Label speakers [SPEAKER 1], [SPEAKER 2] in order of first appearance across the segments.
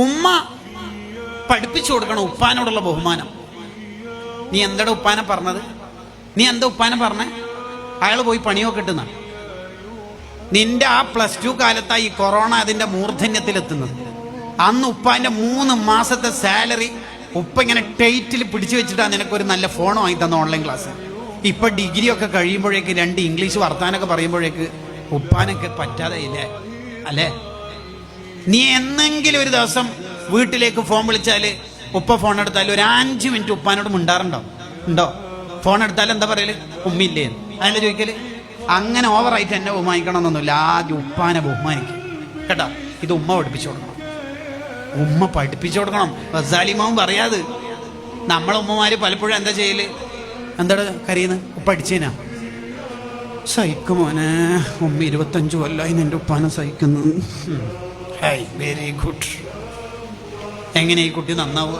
[SPEAKER 1] ഉമ്മ പഠിപ്പിച്ചു കൊടുക്കണം ഉപ്പാനോടുള്ള ബഹുമാനം. നീ എന്താ ഉപ്പാനെ പറഞ്ഞത്? നീ എന്താ ഉപ്പാനെ പറഞ്ഞേ? അയാൾ പോയി പണിയൊക്കെ കിട്ടുന്ന നിന്റെ ആ +2 കാലത്തായി ഈ കൊറോണ അതിന്റെ മൂർധന്യത്തിലെത്തുന്നത്. അന്ന് ഉപ്പാന്റെ 3 മാസത്തെ സാലറി ഉപ്പ ഇങ്ങനെ ടൈറ്റിൽ പിടിച്ചു വെച്ചിട്ടാണ് നിനക്കൊരു നല്ല ഫോൺ വാങ്ങി തന്ന ഓൺലൈൻ ക്ലാസ്. ഇപ്പൊ ഡിഗ്രി ഒക്കെ കഴിയുമ്പോഴേക്ക് 2 ഇംഗ്ലീഷ് വർത്താനൊക്കെ പറയുമ്പോഴേക്ക് ഉപ്പാനൊക്കെ പറ്റാതെ ഇല്ലേ അല്ലേ? നീ എന്നെങ്കിലും ഒരു ദിവസം വീട്ടിലേക്ക് ഫോൺ വിളിച്ചാല് ഉപ്പ ഫോൺ എടുത്താൽ ഒരു 5 മിനിറ്റ് ഉപ്പാനോട് മിണ്ടാറുണ്ടോ? ഉണ്ടോ? ഫോൺ എടുത്താൽ എന്താ പറയല്? ഉമ്മില്ലേ അതിനെ ചോദിക്കല്. അങ്ങനെ ഓവറായിട്ട് എന്നെ ബഹുമാനിക്കണം എന്നൊന്നുമില്ല. ആദ്യം ഉപ്പാനെ ബഹുമാനിക്കും കേട്ടോ. ഇത് ഉമ്മ പഠിപ്പിച്ചു കൊടുക്കണം. ഉമ്മ പഠിപ്പിച്ചു കൊടുക്കണം. ഗസാലിമാവും പറയാത്. നമ്മളെ ഉമ്മമാര് പലപ്പോഴും എന്താ ചെയ്യല്? എന്താണ് കരയുന്നത്? ഉപ്പ അടിച്ചേനാ? സഹിക്കും മോനെ, ഉമ്മ 25 കൊല്ലായി നിന്റെ ഉപ്പാനെ സഹിക്കുന്നു. Very good. എങ്ങനെ ഈ കുട്ടി നന്നാവുക?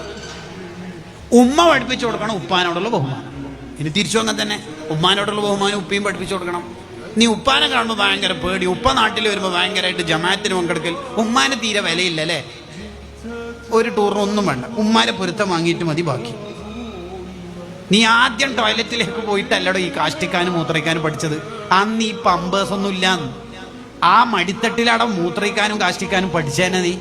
[SPEAKER 1] ഉമ്മ പഠിപ്പിച്ചു കൊടുക്കണം ഉപ്പാനോടുള്ള ബഹുമാനം. ഇനി തിരിച്ചു അങ്ങനെ തന്നെ ഉമ്മാനോടുള്ള ബഹുമാനം ഉപ്പയും പഠിപ്പിച്ചു കൊടുക്കണം. നീ ഉപ്പാനെ കാണുമ്പോൾ ഭയങ്കര പേടി, ഉപ്പ നാട്ടിൽ വരുമ്പോൾ ഭയങ്കരമായിട്ട് ജമാഅത്തിന് പങ്കെടുക്കൽ. ഉമ്മാനെ തീരെ വിലയില്ല അല്ലേ? ഒരു ടൂറിനൊന്നും വേണ്ട, ഉമ്മാനെ പൊരുത്തം വാങ്ങിയിട്ട് മതി ബാക്കി. നീ ആദ്യം ടോയ്ലറ്റിലേക്ക് പോയിട്ടല്ലടോ ഈ കാഷ്ടിക്കാനും മൂത്രയ്ക്കാനും പഠിച്ചത്. അന്ന് ഈ പമ്പേഴ്സ് ഒന്നും ഇല്ലാന്ന്. ആ മടിത്തട്ടിലവിടെ മൂത്രയ്ക്കാനും കാഷ്ടിക്കാനും പഠിച്ചേനെ നീ.